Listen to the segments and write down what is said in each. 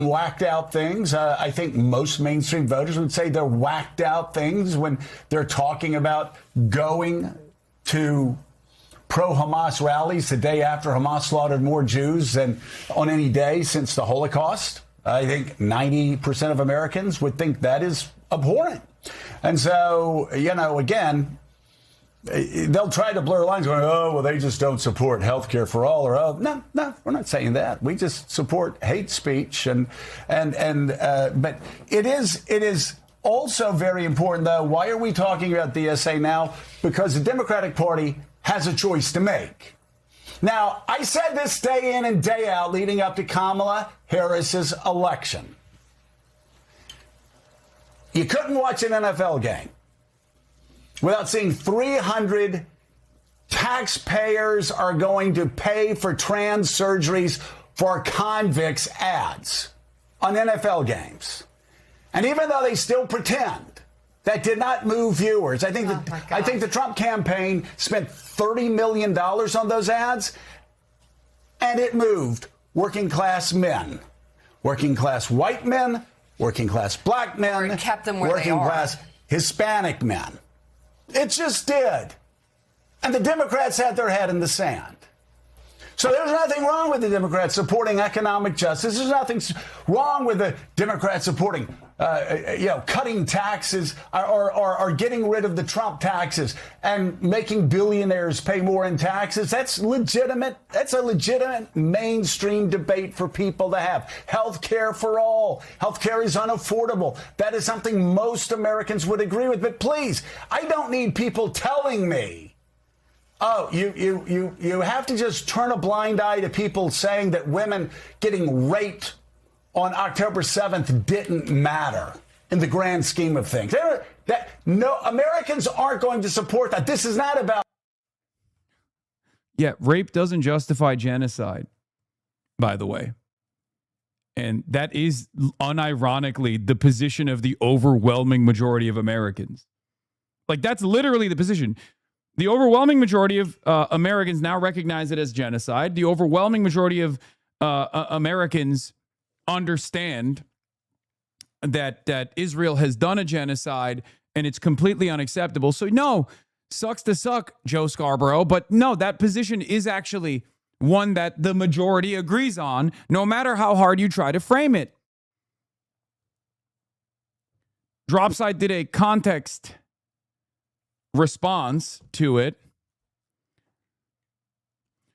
whacked out things. I think most mainstream voters would say they're whacked out things when they're talking about going to pro-Hamas rallies the day after Hamas slaughtered more Jews than on any day since the Holocaust. I think 90% of Americans would think that is abhorrent. And so, again, they'll try to blur lines going, oh, well, they just don't support health care for all, or, oh, no, we're not saying that. We just support hate speech. But it is also very important, though. Why are we talking about DSA now? Because the Democratic Party has a choice to make. Now, I said this day in and day out leading up to Kamala Harris's election. You couldn't watch an NFL game without seeing 300 taxpayers are going to pay for trans surgeries for convicts ads on NFL games. And even though they still pretend, that did not move viewers. I think the Trump campaign spent $30 million on those ads, and it moved working class men, working class white men, working class black men, or it kept them where working class Hispanic men. It just did. And the Democrats had their head in the sand. So there's nothing wrong with the Democrats supporting economic justice. There's nothing wrong with the Democrats supporting, cutting taxes or getting rid of the Trump taxes and making billionaires pay more in taxes. That's legitimate. That's a legitimate mainstream debate for people to have. Health care for all. Health care is unaffordable. That is something most Americans would agree with. But please, I don't need people telling me, oh, you have to just turn a blind eye to people saying that women getting raped on October 7th didn't matter in the grand scheme of things. No, Americans aren't going to support that. This is not about. Yeah, rape doesn't justify genocide, by the way. And that is unironically the position of the overwhelming majority of Americans. Like, that's literally the position. The overwhelming majority of Americans now recognize it as genocide. The overwhelming majority of Americans understand that Israel has done a genocide and it's completely unacceptable. So no, sucks to suck, Joe Scarborough. But no, that position is actually one that the majority agrees on, no matter how hard you try to frame it. Dropside did a context response to it.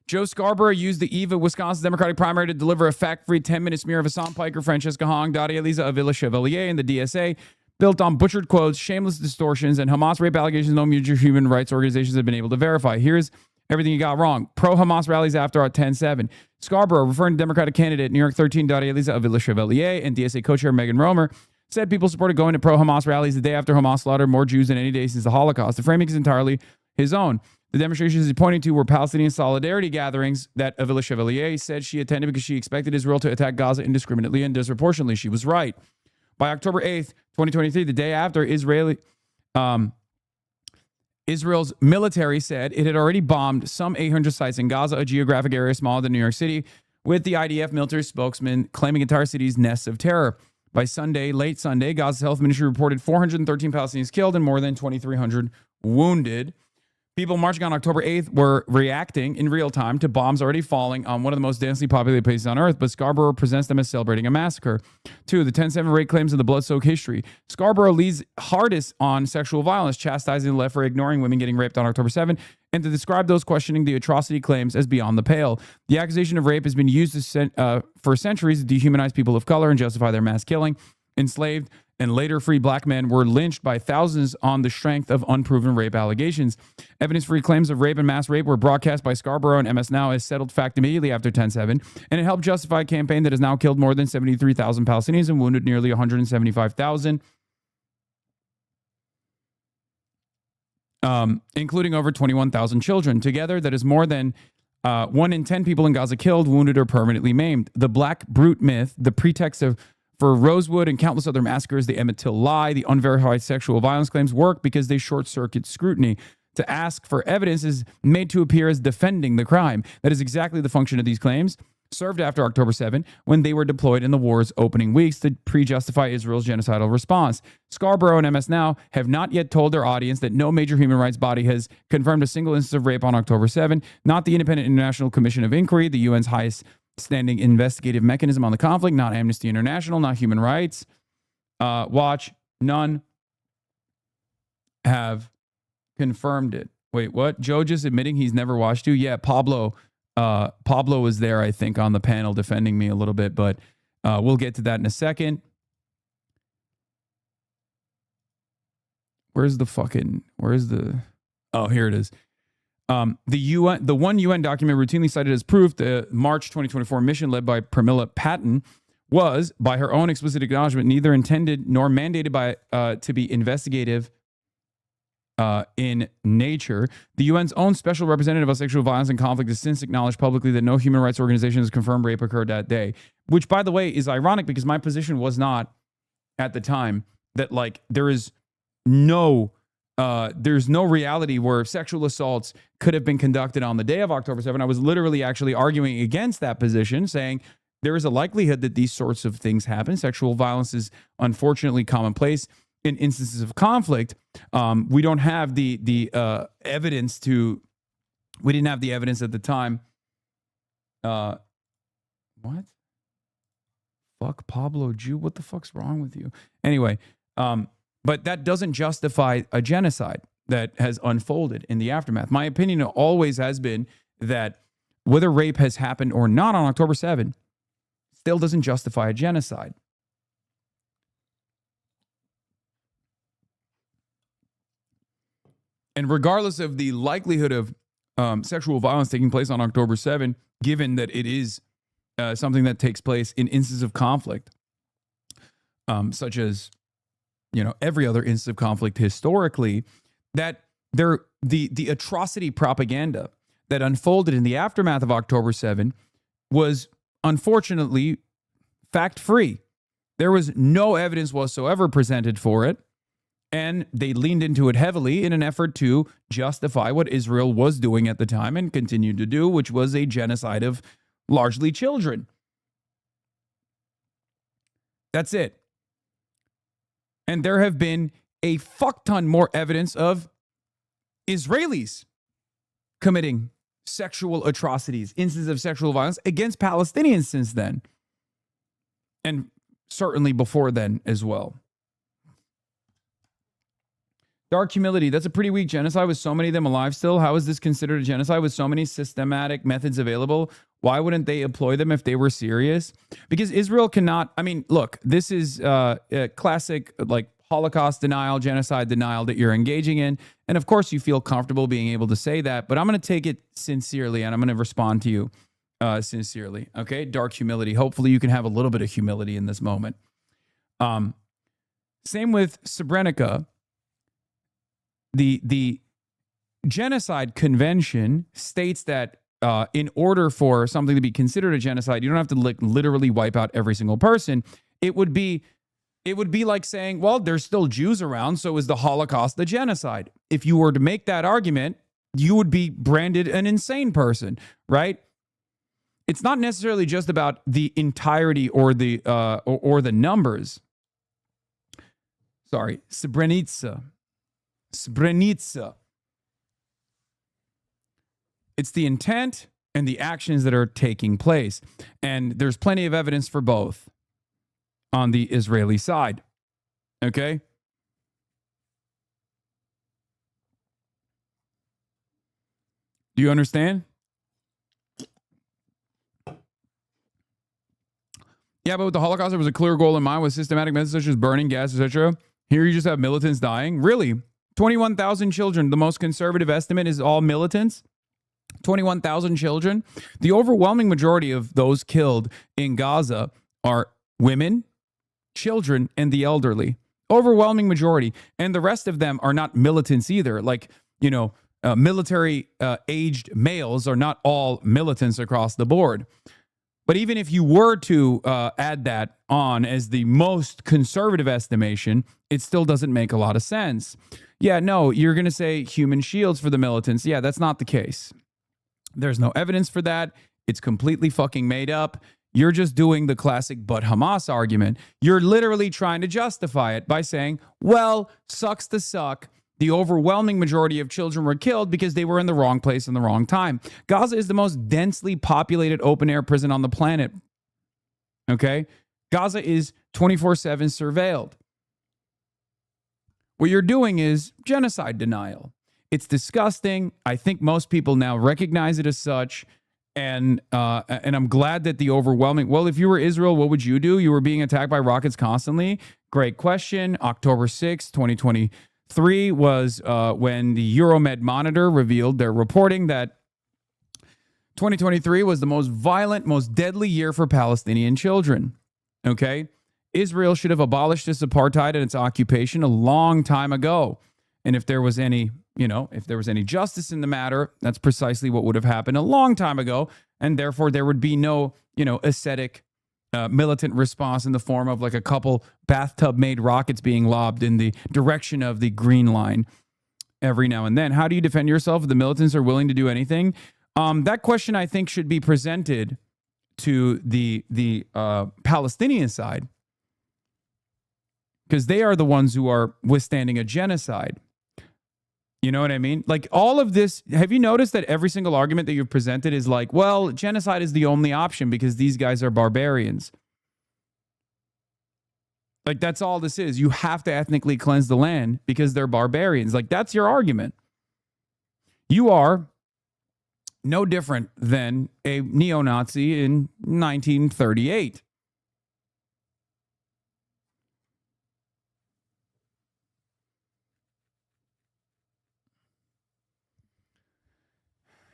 Joe Scarborough used the eve of Wisconsin Democratic primary to deliver a fact-free 10-minute smear of Hassan Piker, Francesca Hong, Daria Eliza Avila Chevalier, and the DSA, built on butchered quotes, shameless distortions, and Hamas rape allegations no major human rights organizations have been able to verify. Here's everything you got wrong. Pro-Hamas rallies after at 10-7. Scarborough, referring to Democratic candidate New York 13, Daria Eliza Avila Chevalier, and DSA co-chair Megan Romer, said people supported going to pro-Hamas rallies the day after Hamas slaughtered more Jews than any day since the Holocaust. The framing is entirely his own. The demonstrations he's pointing to were Palestinian solidarity gatherings that Avila Chevalier said she attended because she expected Israel to attack Gaza indiscriminately and disproportionately. She was right. By October 8th, 2023, the day after Israel's military said it had already bombed some 800 sites in Gaza, a geographic area smaller than New York City, with the IDF military spokesman claiming entire cities nests of terror. By Sunday, late Sunday, Gaza's health ministry reported 413 Palestinians killed and more than 2,300 wounded. People marching on October 8th were reacting in real time to bombs already falling on one of the most densely populated places on earth, but Scarborough presents them as celebrating a massacre. 2. The 10-7 rape claims of the blood-soaked history. Scarborough leads hardest on sexual violence, chastising the left for ignoring women getting raped on October 7th, and to describe those questioning the atrocity claims as beyond the pale. The accusation of rape has been used for centuries to dehumanize people of color and justify their mass killing. Enslaved and later free black men were lynched by thousands on the strength of unproven rape allegations. Evidence-free claims of rape and mass rape were broadcast by Scarborough and MS Now as settled fact immediately after 10-7, and it helped justify a campaign that has now killed more than 73,000 Palestinians and wounded nearly 175,000, including over 21,000 children. Together, that is more than 1 in 10 people in Gaza killed, wounded, or permanently maimed. The black brute myth, the pretext for Rosewood and countless other massacres, the Emmett Till lie, the unverified sexual violence claims work because they short-circuit scrutiny. To ask for evidence is made to appear as defending the crime. That is exactly the function of these claims. served after October 7 when they were deployed in the war's opening weeks to pre-justify Israel's genocidal response. Scarborough and MS Now have not yet told their audience that no major human rights body has confirmed a single instance of rape on October 7, not the Independent International Commission of Inquiry, the UN's highest standing investigative mechanism on the conflict, not Amnesty International, not Human Rights Watch. None have confirmed it. Wait, what? Joe just admitting he's never watched you? Yeah, Pablo was there, I think, on the panel defending me a little bit, but we'll get to that in a second. Oh, here it is. The one UN document routinely cited as proof, the March 2024 mission led by Pramila Patten, was, by her own explicit acknowledgement, neither intended nor mandated by to be investigative in nature. The UN's own special representative of sexual violence and conflict has since acknowledged publicly that no human rights organization has confirmed rape occurred that day, which, by the way, is ironic because my position was not at the time that, like, there's no reality where sexual assaults could have been conducted on the day of October 7. I was literally actually arguing against that position, saying there is a likelihood that these sorts of things happen. Sexual violence is unfortunately commonplace in instances of conflict. We don't have the evidence to. We didn't have the evidence at the time. What? Fuck Pablo Jew. What the fuck's wrong with you? Anyway, but that doesn't justify a genocide that has unfolded in the aftermath. My opinion always has been that whether rape has happened or not on October 7 still doesn't justify a genocide. And regardless of the likelihood of sexual violence taking place on October 7, given that it is something that takes place in instances of conflict, such as, you know, every other instance of conflict historically, that the atrocity propaganda that unfolded in the aftermath of October 7 was unfortunately fact-free. There was no evidence whatsoever presented for it, and they leaned into it heavily in an effort to justify what Israel was doing at the time and continued to do, which was a genocide of largely children. That's it. And there have been a fuck ton more evidence of Israelis committing sexual atrocities, instances of sexual violence against Palestinians since then. And certainly before then as well. Dark humility. That's a pretty weak genocide with so many of them alive still. How is this considered a genocide with so many systematic methods available? Why wouldn't they employ them if they were serious? Because Israel cannot. I mean, look, this is a classic like Holocaust denial, genocide denial that you're engaging in. And of course, you feel comfortable being able to say that. But I'm going to take it sincerely and I'm going to respond to you sincerely. Okay. Dark humility. Hopefully you can have a little bit of humility in this moment. Same with Srebrenica. The Genocide Convention states that in order for something to be considered a genocide, you don't have to literally wipe out every single person. It would be like saying, well, there's still Jews around, so is the Holocaust the genocide? If you were to make that argument, you would be branded an insane person, right? It's not necessarily just about the entirety or the numbers. Sorry, Srebrenica. It's the intent and the actions that are taking place. And there's plenty of evidence for both on the Israeli side. Okay? Do you understand? Yeah, but with the Holocaust, there was a clear goal in mind with systematic methods such as burning, gas, etc. Here you just have militants dying. Really? 21,000 children. The most conservative estimate is all militants. 21,000 children. The overwhelming majority of those killed in Gaza are women, children, and the elderly. Overwhelming majority. And the rest of them are not militants either. Like, you know, military aged males are not all militants across the board. But even if you were to add that on as the most conservative estimation, it still doesn't make a lot of sense. Yeah, no, you're going to say human shields for the militants. Yeah, that's not the case. There's no evidence for that. It's completely fucking made up. You're just doing the classic but Hamas argument. You're literally trying to justify it by saying, well, sucks to suck. The overwhelming majority of children were killed because they were in the wrong place in the wrong time. Gaza is the most densely populated open-air prison on the planet. Okay? Gaza is 24/7 surveilled. What you're doing is genocide denial. It's disgusting. I think most people now recognize it as such. And I'm glad that the overwhelming, well, if you were Israel, what would you do? You were being attacked by rockets constantly. Great question. October 6th, 2023 was when the Euromed Monitor revealed their reporting that 2023 was the most violent, most deadly year for Palestinian children. Okay? Israel should have abolished its apartheid and its occupation a long time ago. And if there was any, if there was any justice in the matter, that's precisely what would have happened a long time ago. And therefore, there would be no, ascetic militant response in the form of like a couple bathtub-made rockets being lobbed in the direction of the Green Line every now and then. How do you defend yourself if the militants are willing to do anything? That question, I think, should be presented to the Palestinian side, because they are the ones who are withstanding a genocide. You know what I mean? Like all of this, have you noticed that every single argument that you've presented is like, well, genocide is the only option because these guys are barbarians. Like that's all this is. You have to ethnically cleanse the land because they're barbarians. Like that's your argument. You are no different than a neo-Nazi in 1938.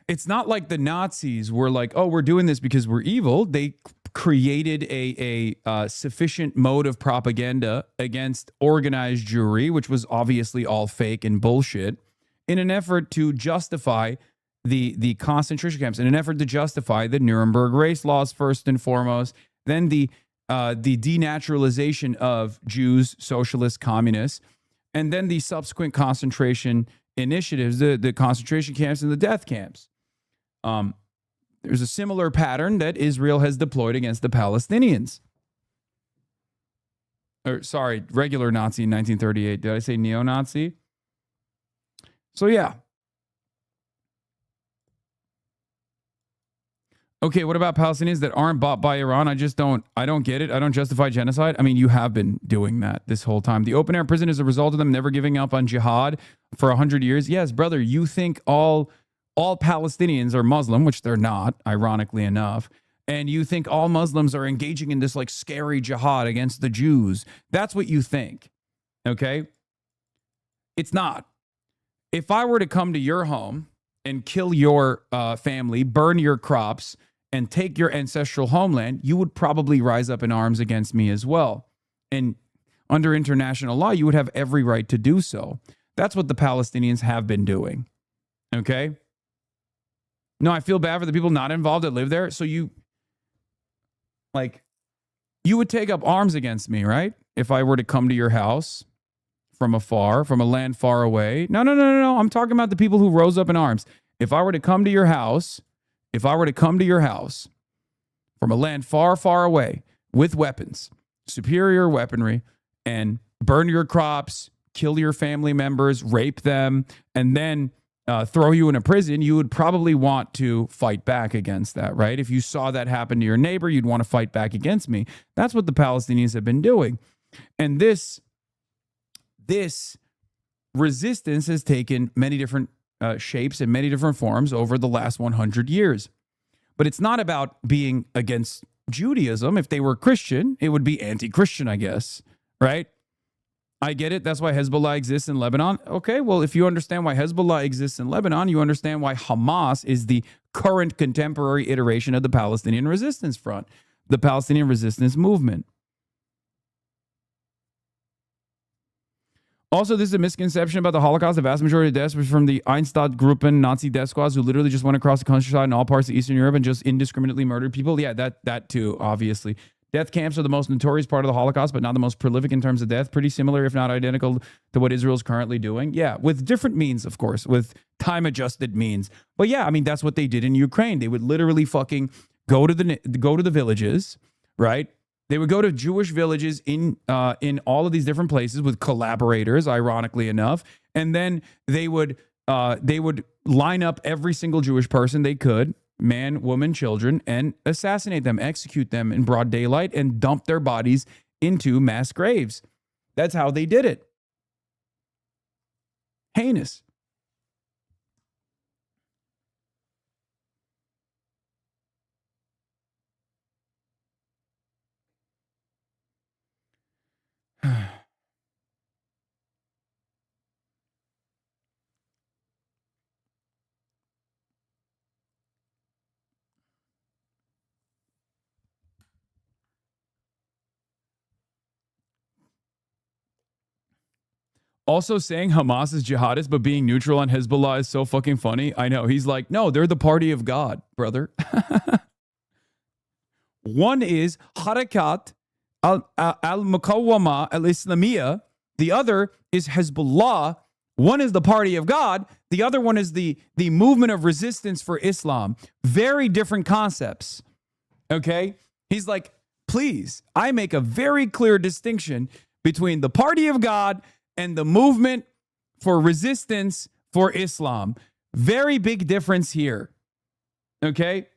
It's not like the Nazis were like, oh, we're doing this because we're evil. They created a sufficient mode of propaganda against organized Jewry, which was obviously all fake and bullshit, in an effort to justify the concentration camps, in an effort to justify the Nuremberg race laws first and foremost, then the denaturalization of Jews, socialists, communists, and then the subsequent concentration initiatives, the concentration camps and the death camps. There's a similar pattern that Israel has deployed against the Palestinians. Or sorry, regular Nazi in 1938. Did I say neo-Nazi? So yeah. Okay, what about Palestinians that aren't bought by Iran? I don't get it. I don't justify genocide. I mean, you have been doing that this whole time. The open air prison is a result of them never giving up on jihad for 100 years. Yes, brother, you think all Palestinians are Muslim, which they're not, ironically enough. And you think all Muslims are engaging in this like scary jihad against the Jews. That's what you think. Okay? It's not. If I were to come to your home and kill your family, burn your crops, and take your ancestral homeland, you would probably rise up in arms against me as well. And under international law, you would have every right to do so. That's what the Palestinians have been doing. Okay? No, I feel bad for the people not involved that live there. So you would take up arms against me, right? If I were to come to your house from afar, from a land far away. No. I'm talking about the people who rose up in arms. If I were to come to your house from a land far, far away with weapons, superior weaponry, and burn your crops, kill your family members, rape them, and then throw you in a prison, you would probably want to fight back against that, right? If you saw that happen to your neighbor, you'd want to fight back against me. That's what the Palestinians have been doing. And this resistance has taken many different shapes and many different forms over the last 100 years. But it's not about being against Judaism. If they were Christian, it would be anti-Christian, I guess, right? I get it. That's why Hezbollah exists in Lebanon. Okay, well, if you understand why Hezbollah exists in Lebanon, you understand why Hamas is the current contemporary iteration of the Palestinian Resistance Front, the Palestinian Resistance Movement. Also, this is a misconception about the Holocaust. The vast majority of deaths was from the Einsatzgruppen Nazi death squads who literally just went across the countryside in all parts of Eastern Europe and just indiscriminately murdered people. Yeah, that too, obviously. Death camps are the most notorious part of the Holocaust, but not the most prolific in terms of death. Pretty similar, if not identical, to what Israel's currently doing. Yeah, with different means, of course, with time-adjusted means. But yeah, I mean, that's what they did in Ukraine. They would literally fucking go to the villages, right? They would go to Jewish villages in all of these different places with collaborators, ironically enough, and then they would line up every single Jewish person they could, man, woman, children, and assassinate them, execute them in broad daylight, and dump their bodies into mass graves. That's how they did it. Heinous. Also saying Hamas is jihadist, but being neutral on Hezbollah is so fucking funny. I know. He's like, no, they're the party of God, brother. One is Harakat al-Muqawwama al-Islamiyya. The other is Hezbollah. One is the party of God. The other one is the movement of resistance for Islam. Very different concepts. Okay? He's like, please, I make a very clear distinction between the party of God and the movement for resistance for Islam. Very big difference here. Okay?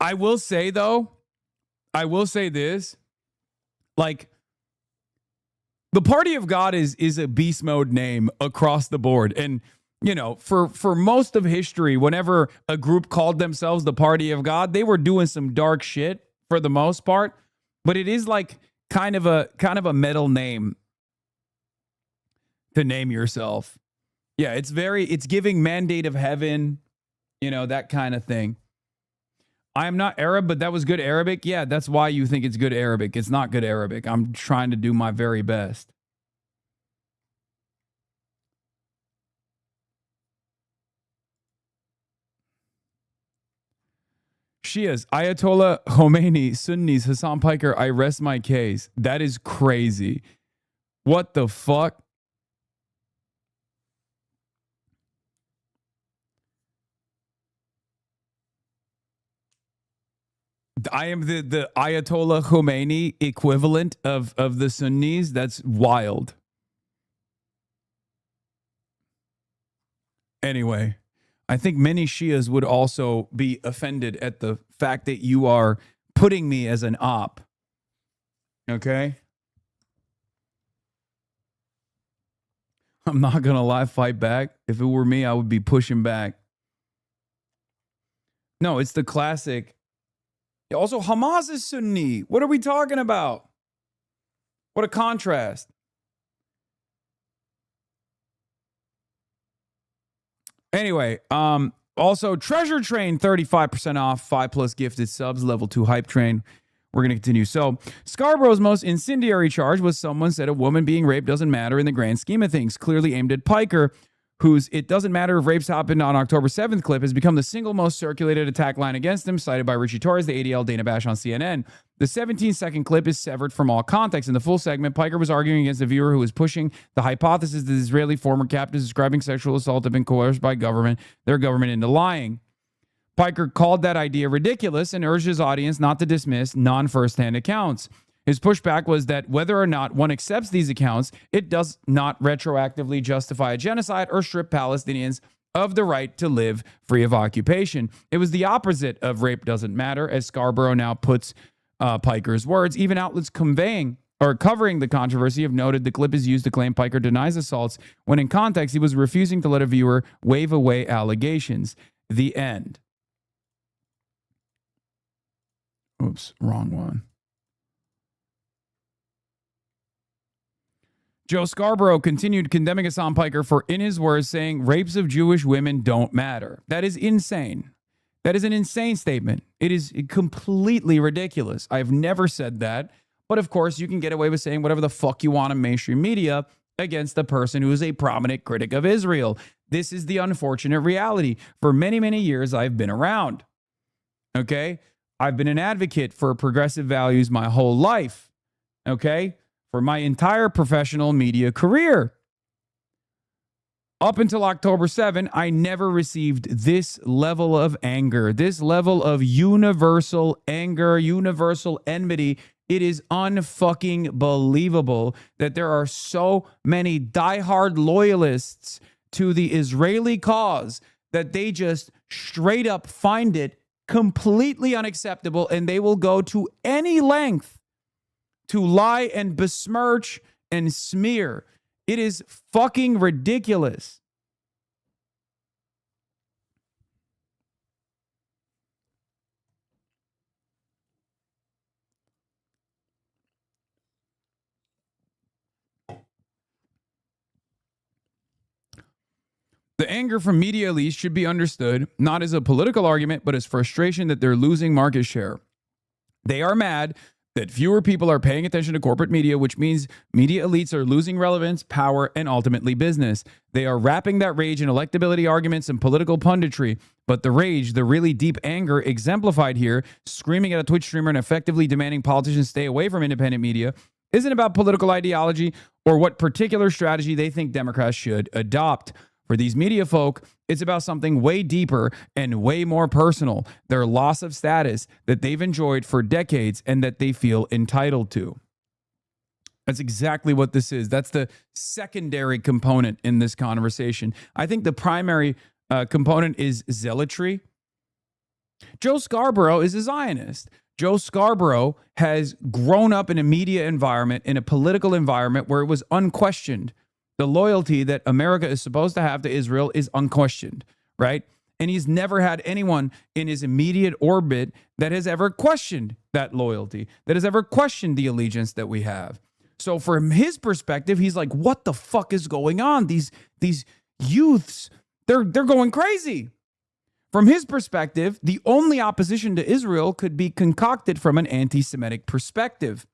I will say, though, this, like, the party of God is a beast mode name across the board. And, you know, for most of history, whenever a group called themselves the party of God, they were doing some dark shit for the most part. But it is like kind of a metal name to name yourself. Yeah, it's giving mandate of heaven, you know, that kind of thing. I am not Arab, but that was good Arabic. Yeah, that's why you think it's good Arabic. It's not good Arabic. I'm trying to do my very best. Shias, Ayatollah Khomeini, Sunnis, Hassan Piker, I rest my case. That is crazy. What the fuck? I am the Ayatollah Khomeini equivalent of the Sunnis. That's wild. Anyway, I think many Shias would also be offended at the fact that you are putting me as an op. Okay? I'm not going to lie, fight back. If it were me, I would be pushing back. No, it's the classic. Also, Hamas is Sunni. What are we talking about? What a contrast. Anyway, also Treasure Train 35% off, 5+ gifted subs, level 2 hype train. We're going to continue. So, Scarborough's most incendiary charge was someone said a woman being raped doesn't matter in the grand scheme of things, clearly aimed at Piker, whose "it doesn't matter if rapes happened on October 7th" clip has become the single most circulated attack line against him, cited by Richie Torres, the ADL Dana Bash on CNN. The 17-second clip is severed from all context. In the full segment, Piker was arguing against a viewer who was pushing the hypothesis that Israeli former captives describing sexual assault have been coerced by their government into lying. Piker called that idea ridiculous and urged his audience not to dismiss non-firsthand accounts. His pushback was that whether or not one accepts these accounts, it does not retroactively justify a genocide or strip Palestinians of the right to live free of occupation. It was the opposite of rape doesn't matter, as Scarborough now puts Piker's words. Even outlets covering the controversy have noted the clip is used to claim Piker denies assaults, when in context he was refusing to let a viewer wave away allegations. The end. Oops, wrong one. Joe Scarborough continued condemning Hasan Piker for, in his words, saying rapes of Jewish women don't matter. That is insane. That is an insane statement. It is completely ridiculous. I've never said that. But of course, you can get away with saying whatever the fuck you want in mainstream media against the person who is a prominent critic of Israel. This is the unfortunate reality. For many, many years, I've been around. Okay? I've been an advocate for progressive values my whole life. Okay? For my entire professional media career. Up until October 7, I never received this level of anger, this level of universal anger, universal enmity. It is unfucking believable that there are so many diehard loyalists to the Israeli cause that they just straight up find it completely unacceptable, and they will go to any length to lie and besmirch and smear. It is fucking ridiculous. The anger from media elites should be understood not as a political argument, but as frustration that they're losing market share. They are mad that fewer people are paying attention to corporate media, which means media elites are losing relevance, power, and ultimately business. They are wrapping that rage in electability arguments and political punditry. But the rage, the really deep anger exemplified here, screaming at a Twitch streamer and effectively demanding politicians stay away from independent media, isn't about political ideology or what particular strategy they think Democrats should adopt. For these media folk, it's about something way deeper and way more personal, their loss of status that they've enjoyed for decades and that they feel entitled to. That's exactly what this is. That's the secondary component in this conversation. I think the primary component is zealotry. Joe Scarborough is a Zionist. Joe Scarborough has grown up in a media environment, in a political environment where it was unquestioned. The loyalty that America is supposed to have to Israel is unquestioned, right? And he's never had anyone in his immediate orbit that has ever questioned that loyalty, that has ever questioned the allegiance that we have. So from his perspective, he's like, what the fuck is going on? These youths, they're going crazy. From his perspective, the only opposition to Israel could be concocted from an anti-Semitic perspective.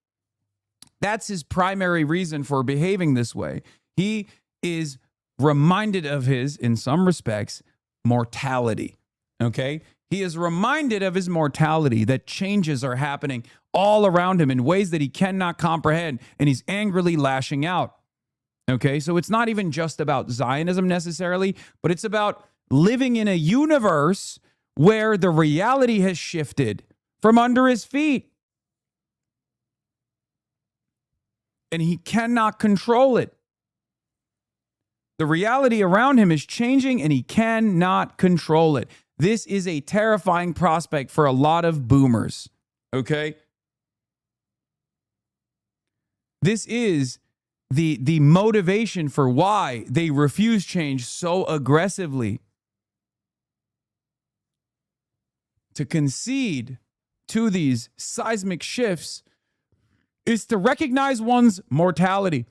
That's his primary reason for behaving this way. He is reminded of his, in some respects, mortality, okay? He is reminded of his mortality, that changes are happening all around him in ways that he cannot comprehend, and he's angrily lashing out, okay? So it's not even just about Zionism necessarily, but it's about living in a universe where the reality has shifted from under his feet, and he cannot control it. The reality around him is changing and he cannot control it. This is a terrifying prospect for a lot of boomers, okay? This is the motivation for why they refuse change so aggressively. To concede to these seismic shifts is to recognize one's mortality.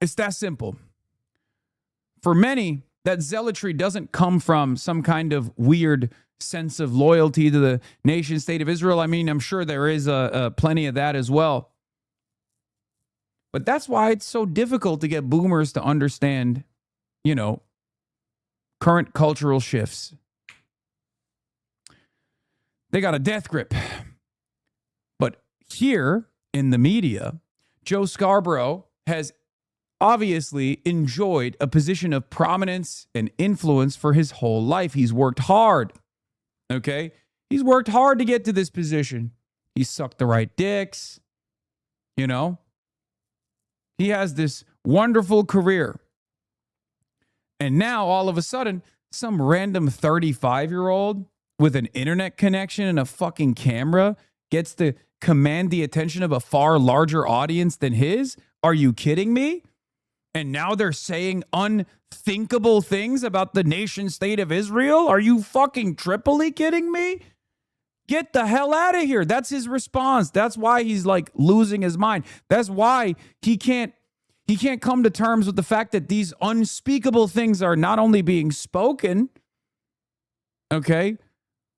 It's that simple. For many, that zealotry doesn't come from some kind of weird sense of loyalty to the nation state of Israel. I mean, I'm sure there is plenty of that as well. But that's why it's so difficult to get boomers to understand, current cultural shifts. They got a death grip. But here in the media, Joe Scarborough has obviously enjoyed a position of prominence and influence for his whole life. He's worked hard, okay? He's worked hard to get to this position. He sucked the right dicks, He has this wonderful career. And now, all of a sudden, some random 35-year-old with an internet connection and a fucking camera gets to command the attention of a far larger audience than his? Are you kidding me? And now they're saying unthinkable things about the nation state of Israel? Are you fucking triply kidding me? Get the hell out of here. That's his response. That's why he's like losing his mind. That's why he can't come to terms with the fact that these unspeakable things are not only being spoken, okay,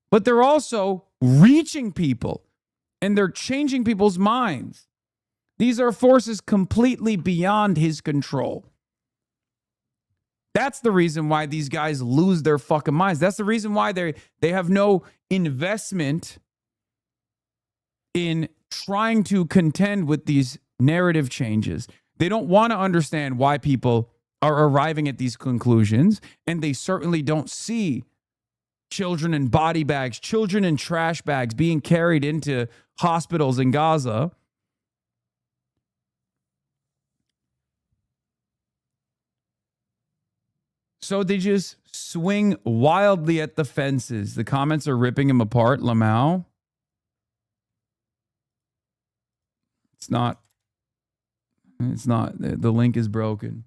but they're also reaching people and they're changing people's minds. These are forces completely beyond his control. That's the reason why these guys lose their fucking minds. That's the reason why they have no investment in trying to contend with these narrative changes. They don't want to understand why people are arriving at these conclusions, and they certainly don't see children in body bags, children in trash bags being carried into hospitals in Gaza. So they just swing wildly at the fences. The comments are ripping him apart. Lamau. It's not. The link is broken.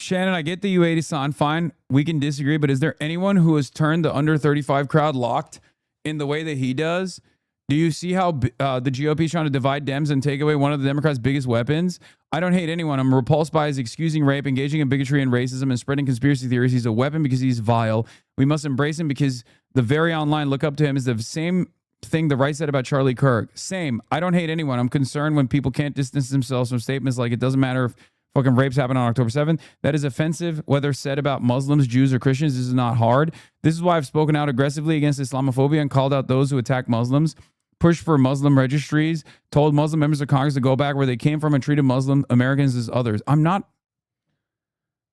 Shannon, I get the U80 fine. We can disagree, but is there anyone who has turned the under 35 crowd locked in the way that he does? Do you see how the GOP is trying to divide Dems and take away one of the Democrats' biggest weapons? I don't hate anyone. I'm repulsed by his excusing rape, engaging in bigotry and racism, and spreading conspiracy theories. He's a weapon because he's vile. We must embrace him because the very online look up to him is the same thing the right said about Charlie Kirk. Same. I don't hate anyone. I'm concerned when people can't distance themselves from statements like it doesn't matter if fucking rapes happened on October 7th. That is offensive, whether said about Muslims, Jews, or Christians. This is not hard. This is why I've spoken out aggressively against Islamophobia and called out those who attack Muslims, pushed for Muslim registries, told Muslim members of Congress to go back where they came from and treated Muslim Americans as others. I'm not.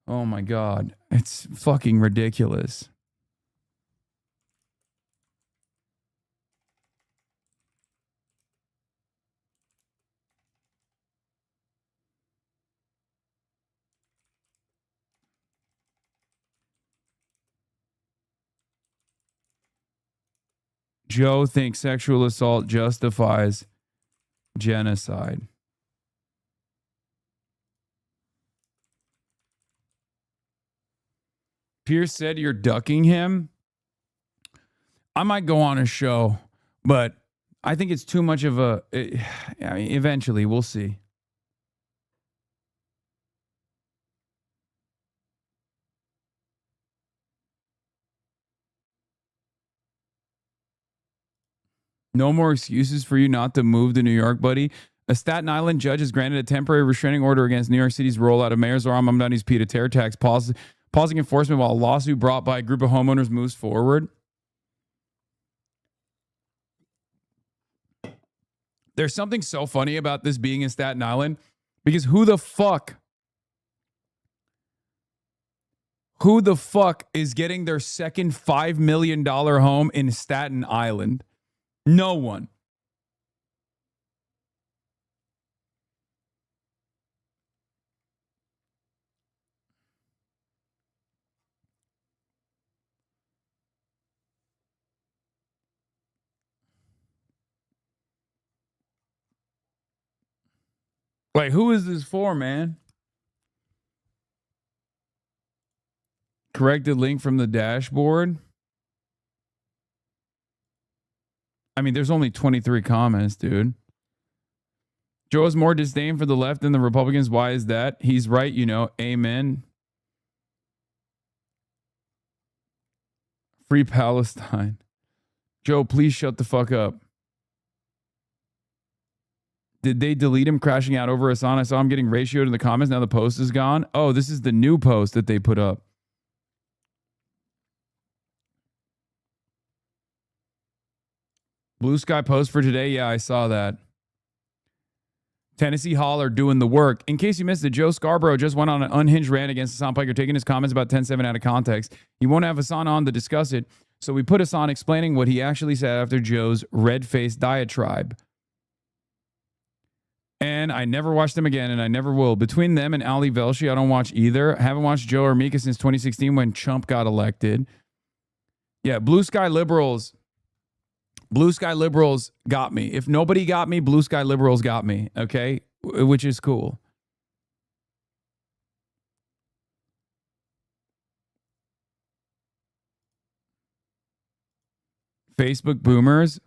Oh my God. It's fucking ridiculous. Joe thinks sexual assault justifies genocide. Pierce said you're ducking him. I might go on a show, but I think it's too much of a... I mean, eventually, we'll see. No more excuses for you not to move to New York, buddy. A Staten Island judge has granted a temporary restraining order against New York City's rollout of Mayor Zohran Mamdani's PETA terror tax, pausing enforcement while a lawsuit brought by a group of homeowners moves forward. There's something so funny about this being in Staten Island, because who the fuck is getting their second $5 million home in Staten Island? No one. Like, who is this for, man? Corrected link from the dashboard. I mean, there's only 23 comments, dude. Joe has more disdain for the left than the Republicans. Why is that? He's right, you know. Amen. Free Palestine. Joe, please shut the fuck up. Did they delete him crashing out over Hasan? I saw him getting ratioed in the comments. Now the post is gone. Oh, this is the new post that they put up. Blue Sky post for today. Yeah, I saw that. Tennessee Hall are doing the work. In case you missed it, Joe Scarborough just went on an unhinged rant against Hasan Piker, taking his comments about 10-7 out of context. He won't have Hasan on to discuss it, so we put Hasan explaining what he actually said after Joe's red-faced diatribe. And I never watched them again, and I never will. Between them and Ali Velshi, I don't watch either. I haven't watched Joe or Mika since 2016 when Trump got elected. Yeah, Blue Sky Liberals got me. If nobody got me, Blue Sky Liberals got me, okay? Which is cool. Facebook boomers.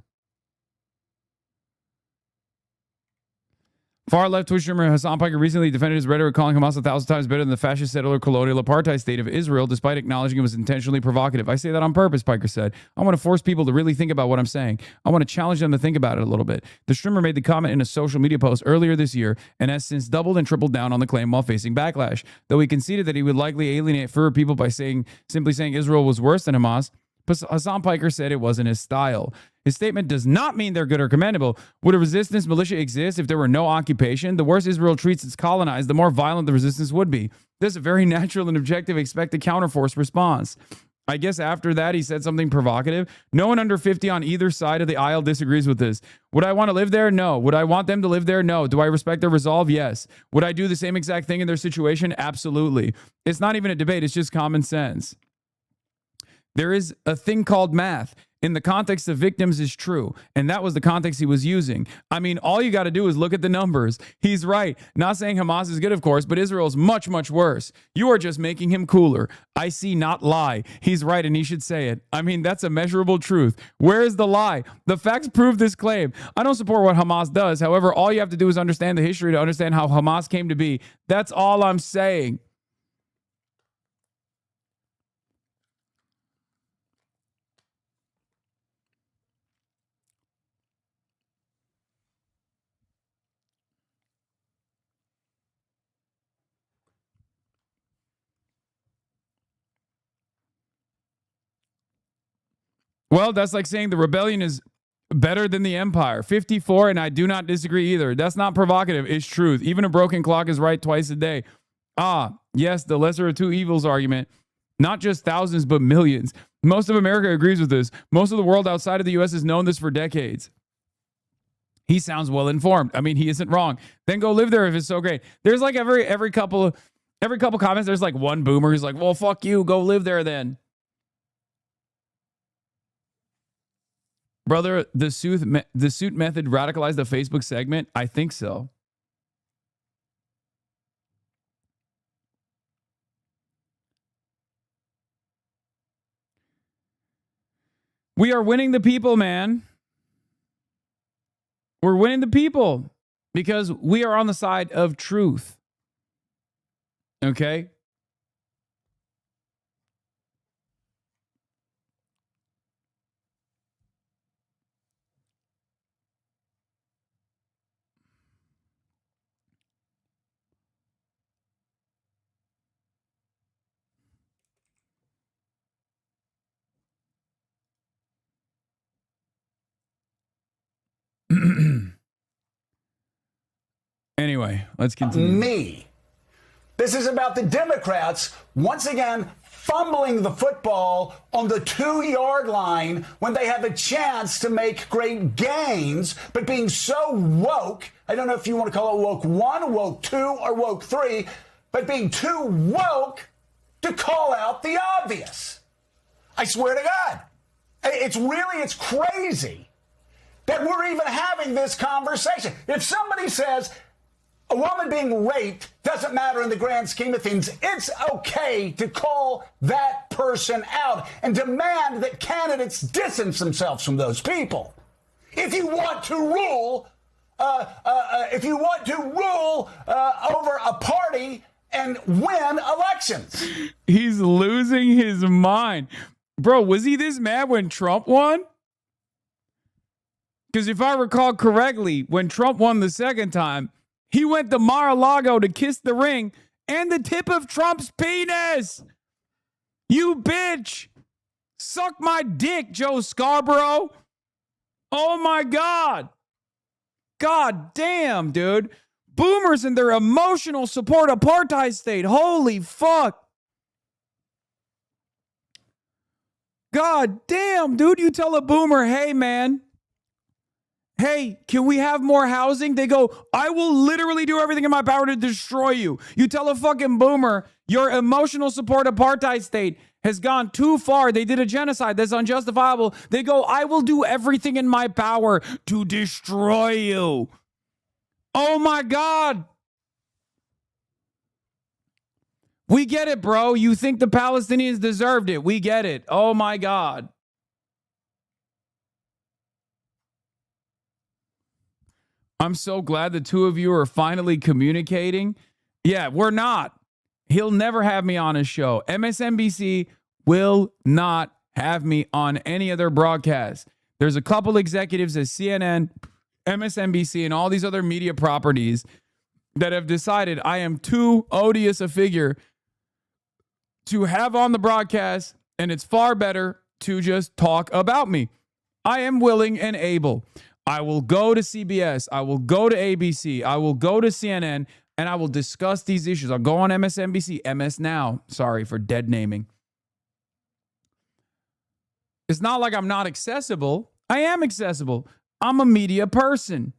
Far left Twitch streamer Hasan Piker recently defended his rhetoric, calling Hamas 1,000 times better than the fascist settler colonial apartheid state of Israel, despite acknowledging it was intentionally provocative. I say that on purpose, Piker said. I want to force people to really think about what I'm saying. I want to challenge them to think about it a little bit. The streamer made the comment in a social media post earlier this year and has since doubled and tripled down on the claim while facing backlash. Though he conceded that he would likely alienate fewer people by simply saying Israel was worse than Hamas, Hasan Piker said it wasn't his style. His statement does not mean they're good or commendable. Would a resistance militia exist if there were no occupation? The worse Israel treats its colonized, the more violent the resistance would be. This is a very natural and objective expected counterforce response. I guess after that, he said something provocative. No one under 50 on either side of the aisle disagrees with this. Would I want to live there? No. Would I want them to live there? No. Do I respect their resolve? Yes. Would I do the same exact thing in their situation? Absolutely. It's not even a debate. It's just common sense. There is a thing called math. In the context of victims is true. And that was the context he was using. I mean, all you got to do is look at the numbers. He's right. Not saying Hamas is good, of course, but Israel is much, much worse. You are just making him cooler. I see, not lie. He's right, and he should say it. I mean, that's a measurable truth. Where is the lie? The facts prove this claim. I don't support what Hamas does. However, all you have to do is understand the history to understand how Hamas came to be. That's all I'm saying. Well, that's like saying the rebellion is better than the empire. 54, and I do not disagree either. That's not provocative. It's truth. Even a broken clock is right twice a day. Ah, yes, the lesser of two evils argument. Not just thousands, but millions. Most of America agrees with this. Most of the world outside of the U.S. has known this for decades. He sounds well informed. I mean, he isn't wrong. Then go live there if it's so great. There's like every couple comments, there's like one boomer who's like, well, fuck you. Go live there then. Brother, the suit method radicalized the Facebook segment? I think so. We are winning the people, man. We're winning the people because we are on the side of truth. Okay? Anyway, let's continue. This is about the Democrats once again fumbling the football on the 2-yard line when they have a chance to make great gains, but being so woke, I don't know if you want to call it woke 1, woke 2, or woke 3, but being too woke to call out the obvious. I swear to God. It's crazy that we're even having this conversation. If somebody says a woman being raped doesn't matter in the grand scheme of things, it's okay to call that person out and demand that candidates distance themselves from those people. If you want to rule, over a party and win elections. He's losing his mind. Bro, was he this mad when Trump won? Because if I recall correctly, when Trump won the second time, he went to Mar-a-Lago to kiss the ring and the tip of Trump's penis. You bitch. Suck my dick, Joe Scarborough. Oh my God. God damn, dude. Boomers and their emotional support apartheid state. Holy fuck. God damn, dude. You tell a boomer, hey, man. Hey, can we have more housing? They go, I will literally do everything in my power to destroy you. You tell a fucking boomer your emotional support apartheid state has gone too far. They did a genocide that's unjustifiable. They go, I will do everything in my power to destroy you. Oh my God. We get it, bro. You think the Palestinians deserved it. We get it. Oh my God. I'm so glad the two of you are finally communicating. Yeah, we're not. He'll never have me on his show. MSNBC will not have me on any of their broadcasts. There's a couple executives at CNN, MSNBC, and all these other media properties that have decided I am too odious a figure to have on the broadcast, and it's far better to just talk about me. I am willing and able. I will go to CBS. I will go to ABC. I will go to CNN, and I will discuss these issues. I'll go on MSNBC, MS Now. Sorry for dead naming. It's not like I'm not accessible. I am accessible. I'm a media person.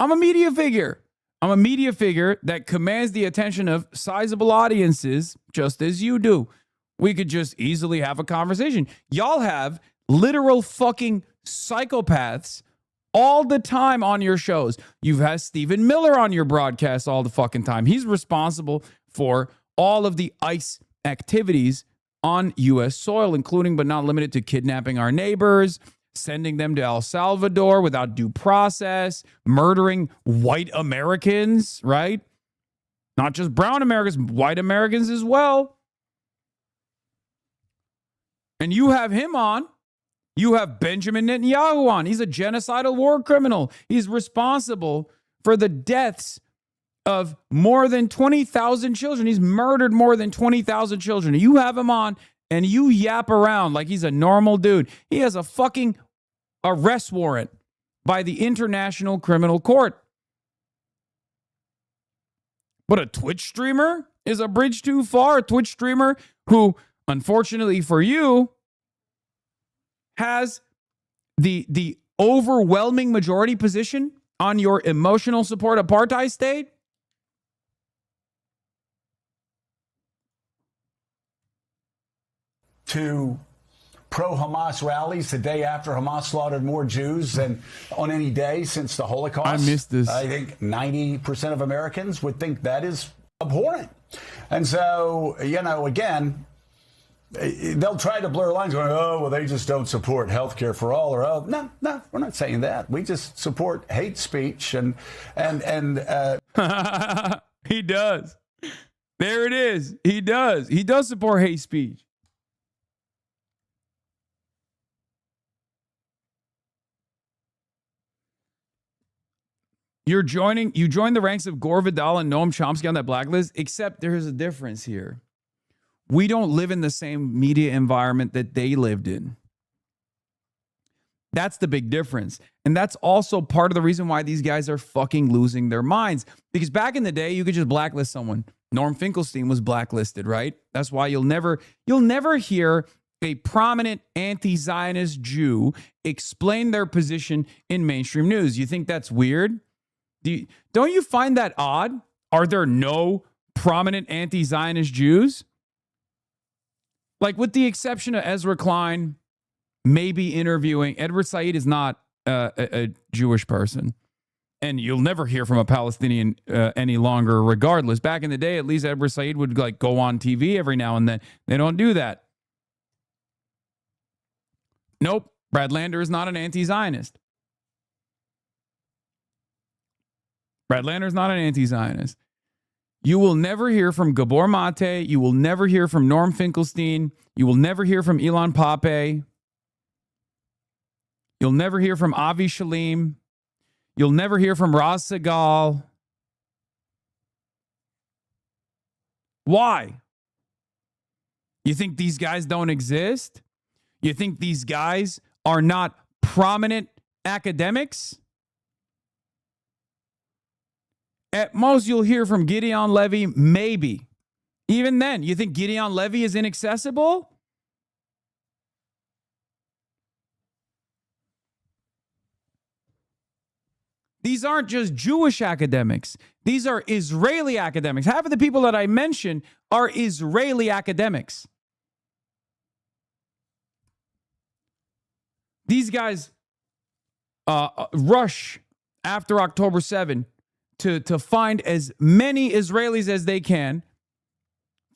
I'm a media figure. I'm a media figure that commands the attention of sizable audiences, just as you do. We could just easily have a conversation. Y'all have literal fucking psychopaths all the time on your shows. You've had Stephen Miller on your broadcast all the fucking time. He's responsible for all of the ICE activities on U.S. soil, including but not limited to kidnapping our neighbors, sending them to El Salvador without due process, murdering white Americans, right? Not just brown Americans, white Americans as well. And you have him on. You have Benjamin Netanyahu on. He's a genocidal war criminal. He's responsible for the deaths of more than 20,000 children. He's murdered more than 20,000 children. You have him on and you yap around like he's a normal dude. He has a fucking arrest warrant by the International Criminal Court. But a Twitch streamer is a bridge too far. A Twitch streamer who, unfortunately for you, has the overwhelming majority position on your emotional support apartheid state. To pro-Hamas rallies the day after Hamas slaughtered more Jews than on any day since the Holocaust. I missed this. I think 90% of Americans would think that is abhorrent. And so, again, they'll try to blur lines going, oh, well, they just don't support health care for all. Or, oh, no, we're not saying that. We just support hate speech. And he does. There it is. He does. He does support hate speech. You joined the ranks of Gore Vidal and Noam Chomsky on that blacklist, except there's a difference here. We don't live in the same media environment that they lived in. That's the big difference. And that's also part of the reason why these guys are fucking losing their minds. Because back in the day, you could just blacklist someone. Norm Finkelstein was blacklisted, right? That's why you'll never hear a prominent anti-Zionist Jew explain their position in mainstream news. You think that's weird? Don't you find that odd? Are there no prominent anti-Zionist Jews? Like, with the exception of Ezra Klein, maybe interviewing. Edward Said is not a Jewish person. And you'll never hear from a Palestinian any longer, regardless. Back in the day, at least Edward Said would go on TV every now and then. They don't do that. Nope. Brad Lander is not an anti-Zionist. Brad Lander is not an anti-Zionist. You will never hear from Gabor Mate. You will never hear from Norm Finkelstein. You will never hear from Ilan Pape. You'll never hear from Avi Shalim. You'll never hear from Raz Segal. Why? You think these guys don't exist? You think these guys are not prominent academics? At most, you'll hear from Gideon Levy, maybe. Even then, you think Gideon Levy is inaccessible? These aren't just Jewish academics. These are Israeli academics. Half of the people that I mentioned are Israeli academics. These guys rush after October 7 to find as many Israelis as they can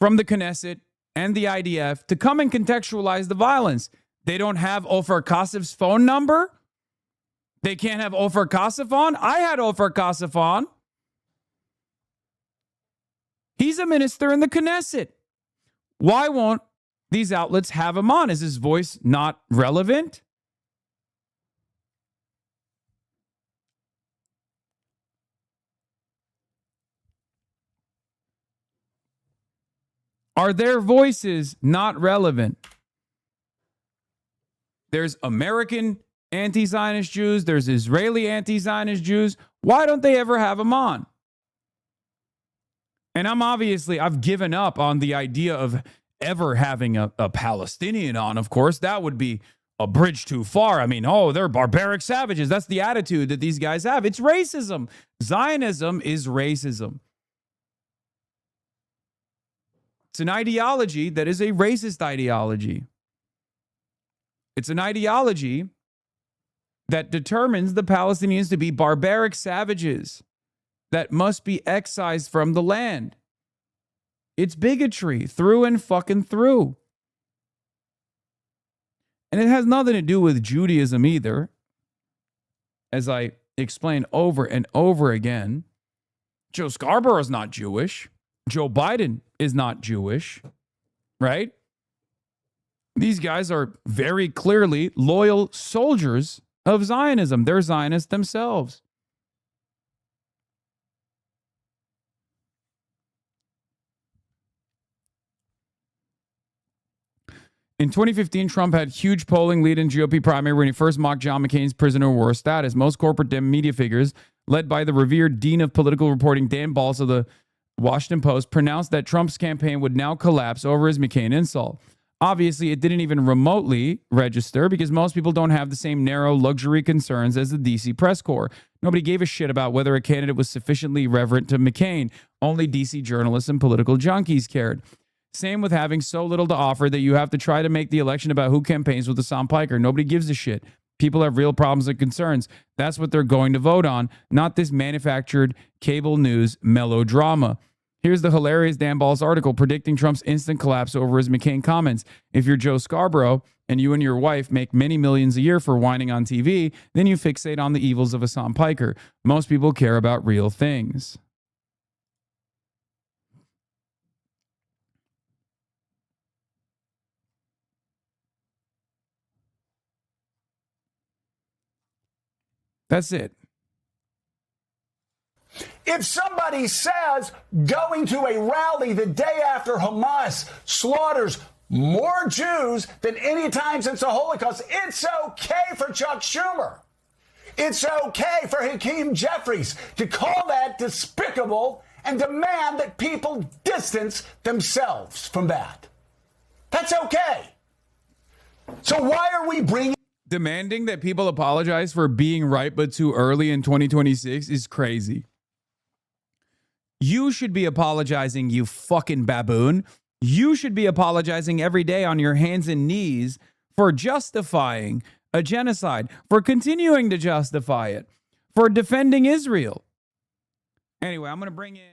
from the Knesset and the IDF to come and contextualize the violence. They don't have Ofer Kassif's phone number. They can't have Ofer Kasafan? I had Ofer Kasafan. He's a minister in the Knesset. Why won't these outlets have him on? Is his voice not relevant? Are their voices not relevant? There's American anti-Zionist Jews. There's Israeli anti-Zionist Jews. Why don't they ever have them on? And I've given up on the idea of ever having a Palestinian on, of course. That would be a bridge too far. I mean, they're barbaric savages. That's the attitude that these guys have. It's racism. Zionism is racism. It's an ideology that is a racist ideology. It's an ideology that determines the Palestinians to be barbaric savages that must be excised from the land. It's bigotry through and fucking through. And it has nothing to do with Judaism either. As I explained over and over again, Joe Scarborough is not Jewish. Joe Biden is not Jewish, right? These guys are very clearly loyal soldiers of Zionism. They're Zionists themselves. In 2015, Trump had huge polling lead in GOP primary when he first mocked John McCain's prisoner of war status. Most corporate media figures, led by the revered dean of political reporting, Dan Balls of the Washington Post, pronounced that Trump's campaign would now collapse over his McCain insult. Obviously, it didn't even remotely register because most people don't have the same narrow luxury concerns as the DC press corps. Nobody gave a shit about whether a candidate was sufficiently reverent to McCain. Only DC journalists and political junkies cared. Same with having so little to offer that you have to try to make the election about who campaigns with Hassan Piker. Nobody gives a shit. People have real problems and concerns. That's what they're going to vote on, not this manufactured cable news melodrama. Here's the hilarious Dan Balls article predicting Trump's instant collapse over his McCain comments. If you're Joe Scarborough and you and your wife make many millions a year for whining on TV, then you fixate on the evils of Hassan Piker. Most people care about real things. That's it. If somebody says going to a rally the day after Hamas slaughters more Jews than any time since the Holocaust, it's okay for Chuck Schumer. It's okay for Hakeem Jeffries to call that despicable and demand that people distance themselves from that. That's okay. So why are we bringing... Demanding that people apologize for being right but too early in 2026 is crazy. You should be apologizing, you fucking baboon. You should be apologizing every day on your hands and knees for justifying a genocide, for continuing to justify it, for defending Israel. Anyway, I'm going to bring in...